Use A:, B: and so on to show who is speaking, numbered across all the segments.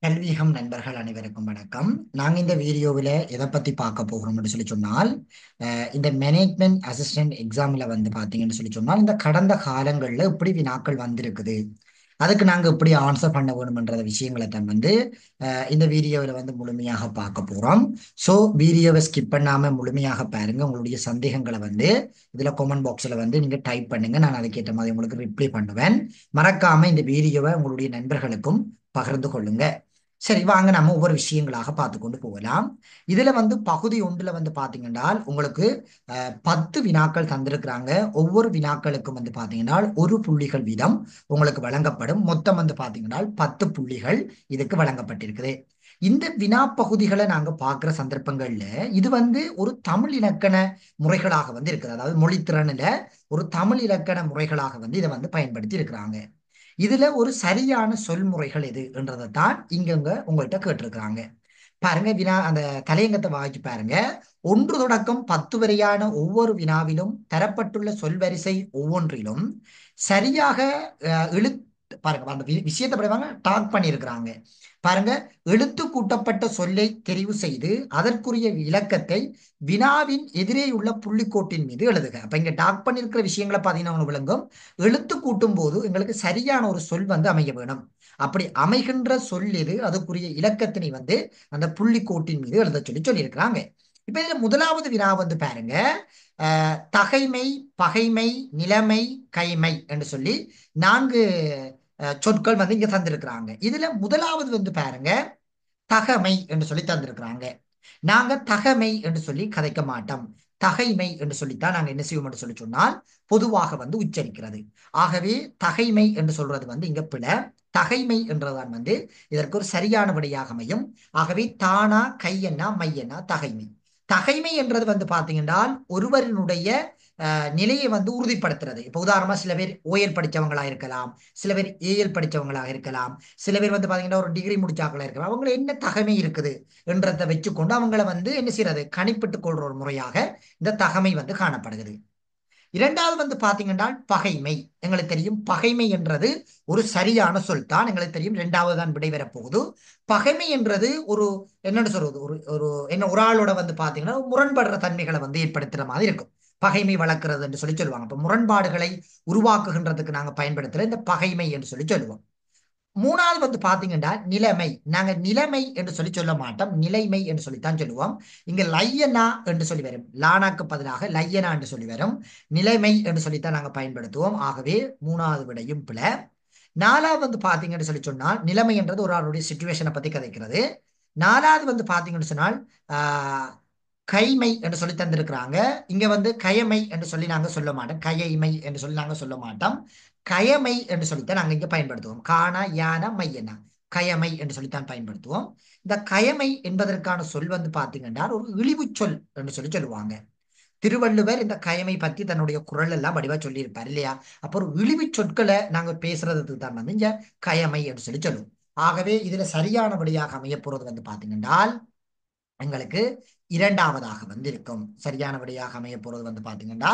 A: கல்விகம் நண்பர்கள் அனைவருக்கும் வணக்கம். நாங்க இந்த வீடியோவில் எதை பத்தி பார்க்க போகிறோம்னு சொல்லி சொன்னால், இந்த மேனேஜ்மெண்ட் அசிஸ்டன்ட் எக்ஸாம்ல வந்து பாத்தீங்கன்னு சொல்லி சொன்னால், இந்த கடந்த காலங்கள்ல இப்படி வினாக்கள் வந்திருக்குது, அதுக்கு நாங்க எப்படி ஆன்சர் பண்ண வேணும்ன்ற விஷயங்களை தான் வந்து இந்த வீடியோவில் வந்து முழுமையாக பார்க்க போறோம். ஸோ வீடியோவை ஸ்கிப் பண்ணாம முழுமையாக பாருங்க. உங்களுடைய சந்தேகங்களை வந்து இதுல கமெண்ட் பாக்ஸ்ல வந்து நீங்க டைப் பண்ணுங்க. நான் அதுக்கேற்ற மாதிரி உங்களுக்கு ரிப்ளை பண்ணுவேன். மறக்காம இந்த வீடியோவை உங்களுடைய நண்பர்களுக்கும் பகிர்ந்து கொள்ளுங்க. சரி, வாங்க நம்ம ஒவ்வொரு விஷயங்களாக பார்த்து கொண்டு போகலாம். இதுல வந்து பகுதி ஒன்றுல வந்து பாத்தீங்கன்னா உங்களுக்கு 10 வினாக்கள் தந்திருக்கிறாங்க. ஒவ்வொரு வினாக்களுக்கும் வந்து பாத்தீங்கன்னா ஒரு புள்ளிகள் வீதம் உங்களுக்கு வழங்கப்படும். மொத்தம் வந்து பாத்தீங்கன்னா 10 புள்ளிகள் இதுக்கு வழங்கப்பட்டிருக்குது. இந்த வினா பகுதிகளை நாங்க பார்க்கிற சந்தர்ப்பங்கள்ல இது வந்து ஒரு தமிழ் இலக்கண முறைகளாக வந்து இருக்குது. அதாவது மொழித்திறனில ஒரு தமிழ் இலக்கண முறைகளாக வந்து இதை வந்து பயன்படுத்தி இருக்கிறாங்க. இதுல ஒரு சரியான சொல்முறைகள் எது என்றதைத்தான் இங்கங்க உங்கள்கிட்ட கேட்டிருக்கிறாங்க. பாருங்க, வினா அந்த தலையங்கத்தை வாங்கி பாருங்க. 1 தொடக்கம் 10 வரையான ஒவ்வொரு வினாவிலும் தரப்பட்டுள்ள சொல்வரிசை ஒவ்வொன்றிலும் சரியாக இழுத்து பாருங்க, அந்த விஷயத்தை படிவாங்க டாக் பண்ணியிருக்கிறாங்க. பாருங்க, எழுத்து கூட்டப்பட்ட சொல்லை தெரிவு செய்து அதற்குரிய இலக்கத்தை வினாவின் எதிரே உள்ள புள்ளிக்கோட்டின் மீது எழுதுக. அப்ப இங்க டாக் பண்ணியிருக்கிற விஷயங்களை பார்த்தீங்கன்னா விளங்கும். எழுத்து கூட்டும் போது எங்களுக்கு சரியான ஒரு சொல் வந்து அமைய வேணும். அப்படி அமைகின்ற சொல் எது, அதுக்குரிய இலக்கத்தினை வந்து அந்த புள்ளிக்கோட்டின் மீது எழுத சொல்லி சொல்லியிருக்கிறாங்க. இப்ப இதுல முதலாவது வினா வந்து பாருங்க, தகைமை, பகைமை, நிலைமை, கைமை என்று சொல்லி 4 சொற்கள் வந்து இங்க தந்திருக்கிறாங்க. இதுல முதலாவது வந்து பாருங்க, தகமை என்று சொல்லி தந்திருக்கிறாங்க. நாங்க தகமை என்று சொல்லி கதைக்க மாட்டோம். தகைமை என்று சொல்லித்தான் நாங்க என்ன செய்வோம் என்று சொல்லி சொன்னால் பொதுவாக வந்து உச்சரிக்கிறது. ஆகவே தகைமை என்று சொல்றது வந்து இங்க பிழை. தகைமை என்றதான் வந்து இதற்கு ஒரு சரியான விடையாக அமையும். ஆகவே தானா, கையென்னா, மையென்னா தகைமை. தகைமை என்றது வந்து பாத்தீங்கன்னா ஒருவரினுடைய நிலையை வந்து உறுதிப்படுத்துறது. இப்ப உதாரணமா சில பேர் ஓஎல் படிச்சவங்களா இருக்கலாம், சில பேர் ஏஎல் படிச்சவங்களாக இருக்கலாம், சில பேர் வந்து பாத்தீங்கன்னா ஒரு டிகிரி முடிச்சாக்களா இருக்கலாம். அவங்க என்ன தகமை இருக்குது என்றதை வச்சுக்கொண்டு அவங்கள வந்து என்ன செய்யறது, கணிப்பிட்டுக் கொள்ற ஒரு முறையாக இந்த தகமை வந்து காணப்படுகிறது. இரண்டாவது வந்து பாத்தீங்கன்னா பகைமை. எங்களுக்கு தெரியும் பகைமை என்றது ஒரு சரியான சொல் தான். எங்களுக்கு தெரியும் இரண்டாவது தான் விடைபெறப் போகுது. பகைமை என்றது ஒரு என்னன்னு சொல்றது, ஒரு ஒரு என்ன ஒரு ஆளோட வந்து பாத்தீங்கன்னா முரண்படுற தன்மைகளை வந்து ஏற்படுத்துற மாதிரி இருக்கும். பகைமை வளர்க்கிறது என்று சொல்லி சொல்லுவாங்க. இப்ப முரண்பாடுகளை உருவாக்குகின்றதுக்கு நாங்க பயன்படுத்துற இந்த பகைமை என்று சொல்லி சொல்லுவோம். மூணாவது வந்து பாத்தீங்கன்னா நிலைமை. நாங்க நிலைமை என்று சொல்லி சொல்ல மாட்டோம், நிலைமை என்று சொல்லித்தான் சொல்லுவோம். இங்க லையனா என்று சொல்லி வரும், லானாக்கு பதிலாக லையனா என்று சொல்லி வரும். நிலைமை என்று சொல்லித்தான் நாங்க பயன்படுத்துவோம். ஆகவே மூணாவது விடையும் பிழை. நாலாவது வந்து பாத்தீங்கன்னு சொல்லி சொன்னால் நிலைமை என்றது ஒரு ஆளுடைய சிச்சுவேஷனை பத்தி கதைக்கிறது. நாலாவது வந்து பாத்தீங்கன்னு சொன்னால் ஆஹ் கைமை என்று சொல்லி தந்திருக்கிறாங்க. இங்க வந்து கயமை என்று சொல்லி நாங்க சொல்ல மாட்டோம், கயமை என்று சொல்லி நாங்க சொல்ல மாட்டோம். கயமை என்று சொல்லித்தான் நாங்க இங்க பயன்படுத்துவோம். காணா, யானா, மையனா, கயமை என்று சொல்லித்தான் பயன்படுத்துவோம். இந்த கயமை என்பதற்கான சொல் வந்து பாத்தீங்கன்னா ஒரு இழிவு சொல் என்று சொல்லி சொல்லுவாங்க. திருவள்ளுவர் இந்த கயமை பத்தி தன்னுடைய குரல் எல்லாம் வடிவா சொல்லியிருப்பார் இல்லையா? அப்போ ஒரு இழிவு சொற்களை நாங்க பேசுறதுக்கு தான் வந்து இங்க கயமை என்று சொல்லி சொல்லுவோம். ஆகவே இதுல சரியான விடையாக அமைய போறது வந்து பாத்தீங்கன்னா எங்களுக்கு இரண்டாவதாக வந்து இருக்கும். சரியான விடையாக அமைய போறது வந்து பாத்தீங்கன்னா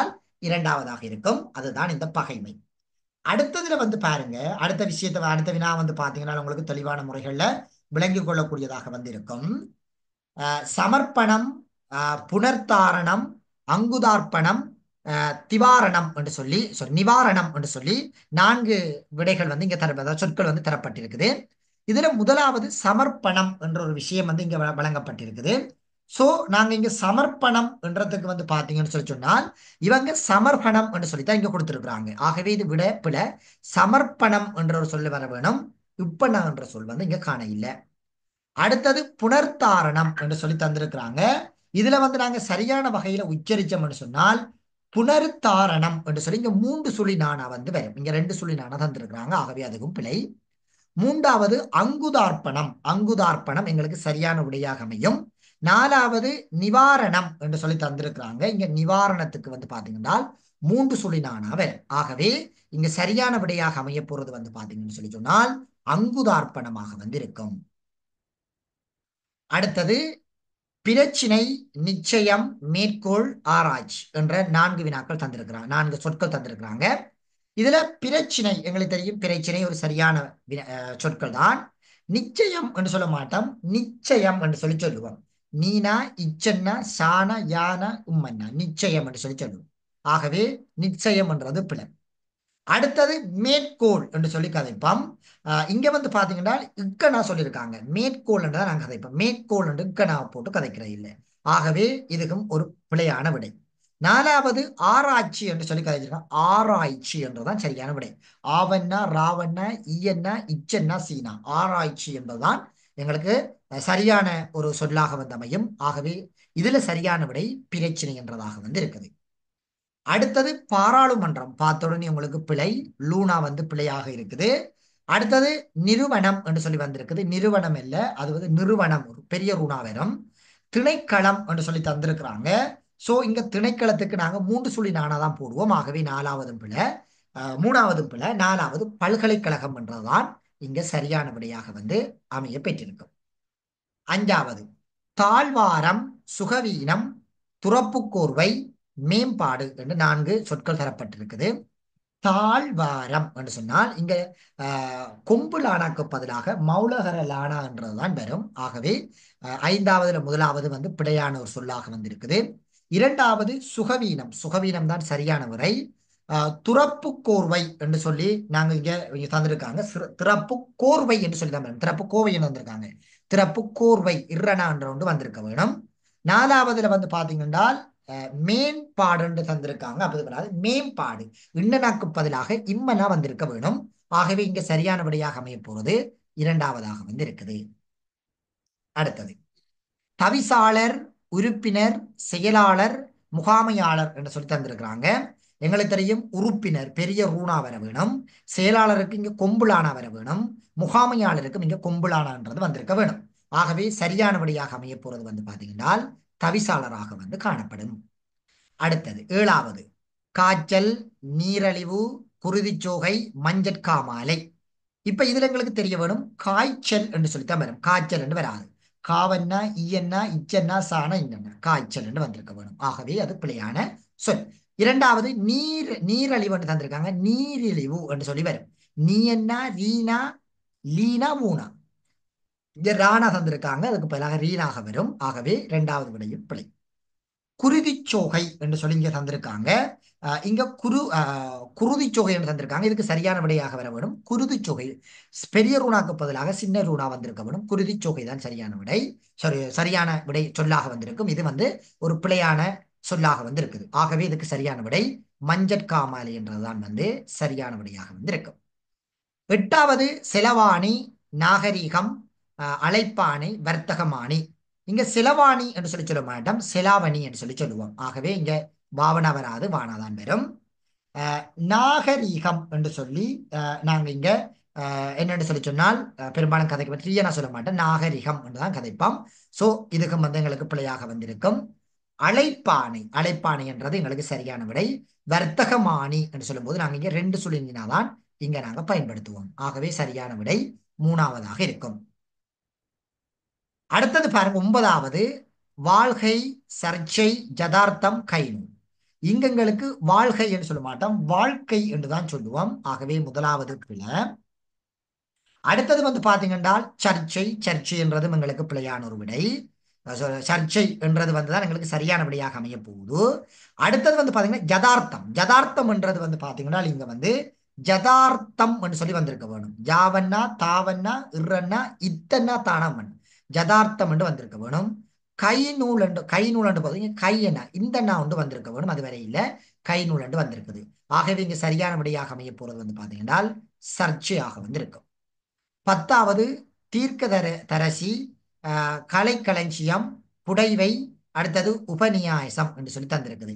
A: இரண்டாவதாக இருக்கும். அதுதான் இந்த பகைமை. அடுத்ததுல வந்து பாருங்க, அடுத்த விஷயத்தை அடுத்த வினா வந்து பாத்தீங்கன்னா உங்களுக்கு தெளிவான முறைகள்ல விளங்கிக் கொள்ளக்கூடியதாக வந்து இருக்கும். சமர்ப்பணம், புனர்த்தாரணம், அங்குதார்ப்பணம், திவாரணம் என்று சொல்லி நிவாரணம் என்று சொல்லி 4 விடைகள் வந்து இங்க சொற்கள் வந்து தரப்பட்டிருக்குது. இதுல முதலாவது சமர்ப்பணம் என்ற ஒரு விஷயம் வந்து இங்க வழங்கப்பட்டிருக்குது. சோ நாங்க இங்க சமர்ப்பணம் என்றதுக்கு வந்து பாத்தீங்கன்னு சொல்லி சொன்னால் இவங்க சமர்ப்பணம் என்று சொல்லித்தான் இங்க கொடுத்திருக்கிறாங்க. ஆகவே இது விட பிழை. சமர்ப்பணம் என்ற ஒரு சொல்லு வர வேணும். இப்பணம் என்ற சொல் வந்து இங்க காண இல்லை. அடுத்தது புனர்த்தாரணம் என்று சொல்லி தந்திருக்கிறாங்க. இதுல வந்து நாங்க சரியான வகையில உச்சரிச்சோம்னு சொன்னால் புனருத்தாரணம் என்று சொல்லி இங்க 3 சுழி நாணா வந்து வரும். இங்க 2 சுழி நாணா தந்திருக்கிறாங்க. ஆகவே அதுவும் பிழை. மூன்றாவது அங்குதார்ப்பணம். அங்குதார்ப்பணம் எங்களுக்கு சரியான விடையாக அமையும். நாலாவது நிவாரணம் என்று சொல்லி தந்திருக்கிறாங்க. இங்க நிவாரணத்துக்கு வந்து பாத்தீங்கன்னா 3 சுழி நாணா வரும். ஆகவே இங்க சரியான விடையாக அமைய போறது வந்து பாத்தீங்கன்னு சொல்லி சொன்னால் அங்குதார்ப்பணமாக வந்து இருக்கும். அடுத்தது பிரச்சினை, நிச்சயம், மேற்கோள், ஆராய்ச்சி என்ற 4 வினாக்கள் தந்திருக்கிறாங்க. 4 சொற்கள் தந்திருக்கிறாங்க. இதுல பிரச்சினை எங்களுக்கு தெரியும், பிரச்சினை ஒரு சரியான சொற்கள் தான். நிச்சயம் என்று சொல்ல மாட்டோம், நிச்சயம் என்று சொல்லி சொல்லுவோம். நீனா இச்சன்னா சான யான உம்மன்னா நிச்சயம் என்று சொல்லி சொல்லுவோம். ஆகவே நிச்சயம் என்றது பிழை. அடுத்தது மேற்கோள் என்று சொல்லி கதைப்போம். இங்க வந்து பாத்தீங்கன்னா இக்கனா சொல்லியிருக்காங்க, மேற்கோள் என்றதான் நாங்க கதைப்போம். மேற்கோள் என்று இக்கனா போட்டு கதைக்கிற இல்லை. ஆகவே இதுக்கும் ஒரு பிழையான விடை. நாலாவது ஆராய்ச்சி என்று சொல்லி கதைச்சிருக்காங்க, ஆராய்ச்சி என்றுதான் சரியான விடை. ஆவண்ணா ராவண்ணா ஈயண்ணா இச்சன்னா சீனா ஆராய்ச்சி என்பதுதான் எங்களுக்கு சரியான ஒரு சொல்லாக வந்து அமையும். ஆகவே இதுல சரியான விடை பிரச்சனை என்றதாக வந்து இருக்குது. அடுத்தது பாராளுமன்றம் பார்த்த உடனே உங்களுக்கு பிழை, லூனா வந்து பிழையாக இருக்குது. அடுத்தது நிறுவனம் என்று சொல்லி வந்திருக்குது, நிறுவனம் இல்ல, அது வந்து நிறுவனம் ஒரு பெரிய ரூணா வரும். திணைக்களம் என்று சொல்லி தந்திருக்கிறாங்க. சோ இங்க திணைக்களத்துக்கு நாங்க 3 சுழி நானா தான் போடுவோம். ஆகவே நாலாவது பிழை, மூணாவது பிழை. நாலாவது பல்கலைக்கழகம் என்றதுதான் இங்க சரியான விடையாக வந்து அமைய பெற்றிருக்கும். அஞ்சாவது தாழ்வாரம், சுகவீனம், துறப்புக்கோர்வை, மேம்பாடு என்று 4 சொற்கள் தரப்பட்டிருக்குது. தாழ்வாரம் என்று சொன்னால் இங்க கொம்பு லானாக்கு பதிலாக மௌலகர லானா என்றதுதான் வரும். ஆகவே ஐந்தாவதுல முதலாவது வந்து பிழையான ஒரு சொல்லாக வந்திருக்குது. இரண்டாவது சுகவீனம், சுகவீனம் தான் சரியான விடை. துறப்பு கோர்வை என்று சொல்லி நாங்க இங்க தந்திருக்காங்க, திறப்பு கோர்வை என்று சொல்லி தான் திறப்பு கோவை என்று வந்திருக்காங்க. திறப்பு கோர்வை இரணா என்ற ஒன்று வந்திருக்க வேணும். நாலாவதுல வந்து பாத்தீங்கன்னா மேம்பாடு என்று தந்திருக்காங்க, அப்படி மேம்பாடு இன்னனாக்கு பதிலாக இம்மனா வந்திருக்க வேணும். ஆகவே இங்க சரியான விடையாக அமைய போறது இரண்டாவதாக வந்து இருக்குது. அடுத்தது தவிசாளர், உறுப்பினர், செயலாளர், முகாமையாளர் என்று சொல்லி தந்திருக்கிறாங்க. எங்களுக்கு தெரியும் உறுப்பினர் பெரிய ரூணா வர வேணும், செயலாளருக்கு இங்க கொம்புலானா வர வேணும், முகாமையாளருக்கும் இங்க கொம்புலானான்றது வந்திருக்க வேணும். ஆகவே சரியான விடையாக அமைய போறது வந்து பாத்தீங்கன்னா தவிசாளராக வந்து காணப்படும். அடுத்தது ஏழாவது காய்ச்சல், நீரழிவு, குருதிச்சோகை, மஞ்சட்காமாலை. இப்ப இதுல எங்களுக்கு தெரிய வேணும் காய்ச்சல் என்று சொல்லித்தான் வரும், காய்ச்சல் என்று வராது. காவன்னா ஈயன்னா இச்சன்னா சானா இன்னன்னா காய்ச்சல் என்று வந்திருக்க வேணும். ஆகவே அது பிழையான சொல். இரண்டாவது நீரழிவு என்று தந்திருக்காங்க, நீரிழிவு என்று சொல்லி வரும். நீ என்ன ரீனா லீனா மூனா, இங்க ராணா தந்திருக்காங்க, அதுக்கு பதிலாக ரீனாக வரும். ஆகவே இரண்டாவது விடையும் பிழை. குருதிச்சோகை என்று சொல்லி இங்க தந்திருக்காங்க, இங்க குருதிச்சோகை என்று தந்திருக்காங்க, இதுக்கு சரியான விடையாக வர வேணும் குருதிச்சோகை. பெரிய ரூணாக்கு பதிலாக சின்ன ரூணா வந்திருக்க வேணும். குருதிச்சோகை தான் சரியான விடை, சரியான விடை சொல்லாக வந்திருக்கும். இது வந்து ஒரு பிழையான சொல்லாக வந்து இருக்குது. ஆகவே இதுக்கு சரியான விடை மஞ்சட்காமாலை என்றதுதான் வந்து சரியான விடையாக வந்து இருக்கும். எட்டாவது செலவாணி, நாகரீகம், அழைப்பாணை, வர்த்தகமானி. இங்க செலவாணி என்று சொல்லி சொல்ல மாட்டோம், செலாவணி என்று சொல்லி சொல்லுவோம். ஆகவே இங்க பாவனா வராது, வானாதான் வரும். நாகரீகம் என்று சொல்லி நாங்க இங்க என்னன்னு சொல்லி சொன்னால் பெரும்பாலும் கதைக்கு பற்றி நான் சொல்ல மாட்டேன், நாகரிகம் என்றுதான் கதைப்போம். சோ இதுக்கும் வந்து எங்களுக்கு பிழையாக வந்திருக்கும். அழைப்பாணை, அழைப்பாணை என்றது எங்களுக்கு சரியான விடை. வர்த்தகமானி என்று சொல்லும் போது நாங்க இங்க 2 சுழினாதான் இங்க நாங்க பயன்படுத்துவோம். ஆகவே சரியான விடை மூணாவதாக இருக்கும். அடுத்தது பாருங்க, 9வது வாழ்கை, சர்ச்சை, ஜதார்த்தம், கைனு. இங்க எங்களுக்கு வாழ்கை என்று சொல்ல மாட்டோம், வாழ்க்கை என்றுதான் சொல்லுவோம். ஆகவே முதலாவது பிழை. அடுத்தது வந்து பாத்தீங்கன்னா சர்ச்சை, சர்ச்சை என்றதும் எங்களுக்கு பிழையான ஒரு விடை. சர்ச்சை என்றது வந்துதான் எங்களுக்கு சரியான விடையாக அமைய போகுது. அடுத்தது வந்து பாத்தீங்கன்னா ஜதார்த்தம், ஜதார்த்தம் என்றது வந்து பாத்தீங்கன்னா இங்க வந்து ஜதார்த்தம் என்று சொல்லி வந்திருக்க வேணும். ஜாவண்ணா தாவண்ணா இறன்னா இத்தன்னா தானம்மன் ஜதார்த்தம் என்று வந்திருக்க வேணும். கை நூல் என்று, கை நூல் என்று பார்த்தீங்கன்னா கை என்ன இந்த ஒன்று வந்திருக்க வேணும், அது வரை இல்ல, கை நூல் என்று வந்திருக்குது. ஆகவே இங்க சரியான விடையாக அமைய போறது வந்து பாத்தீங்கன்னா சர்ச்சையாக வந்து இருக்கும். 10வது தீர்க்கதரசி, கலைக்களஞ்சியம், புடைவை, அடுத்தது உபநியாசம் என்று சொல்லி தந்திருக்குது.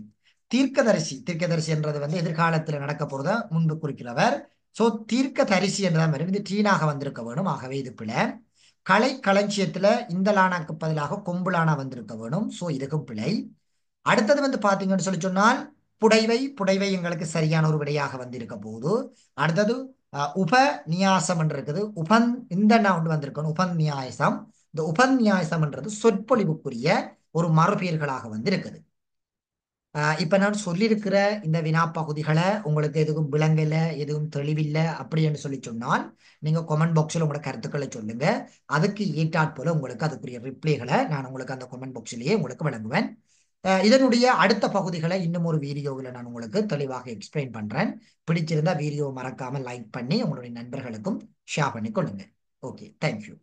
A: தீர்க்கதரிசி, தீர்க்கதரிசி என்றது வந்து எதிர்காலத்தில் நடக்க போறத முன்பு குறிக்கிறவர். சோ தீர்க்கதரிசி என்றதான் வரும், இது டீனாக வந்திருக்க வேணும். ஆகவே இது பிழை. கலை களஞ்சியத்துல இந்த லானாக்கு பதிலாக கொம்புலானா வந்திருக்க வேணும். சோ இதுக்கும் பிழை. அடுத்தது வந்து பாத்தீங்கன்னு சொல்லி சொன்னால் புடைவை, புடைவை எங்களுக்கு சரியான ஒரு விடையாக வந்து இருக்க போகுது. அடுத்தது உபநியாசம் என்று இருக்குது, இந்த ஒன்று வந்திருக்கணும் உபநியாசம். இந்த உபநியாசம் என்றது சொற்பொழிவுக்குரிய ஒரு மறுபெயர்களாக வந்து இருக்குது. இப்ப நான் சொல்லியிருக்கிற இந்த வினா பகுதிகளை உங்களுக்கு எதுவும் விளங்கல, எதுவும் தெளிவில்லை அப்படி என்று சொல்லி சொன்னால் நீங்க கமெண்ட் பாக்ஸில் உங்களோட கருத்துக்களை சொல்லுங்க. அதுக்கு ஏற்றாற் போல உங்களுக்கு அதுக்குரிய ரிப்ளைகளை நான் உங்களுக்கு அந்த கமெண்ட் பாக்ஸிலேயே உங்களுக்கு வழங்குவேன். இதனுடைய அடுத்த பகுதிகளை இன்னும் ஒரு வீடியோவில் நான் உங்களுக்கு தெளிவாக எக்ஸ்பிளைன் பண்றேன். பிடிச்சிருந்தா வீடியோ மறக்காம லைக் பண்ணி உங்களுடைய நண்பர்களுக்கும் ஷேர் பண்ணி கொள்ளுங்க. Okay, thank you.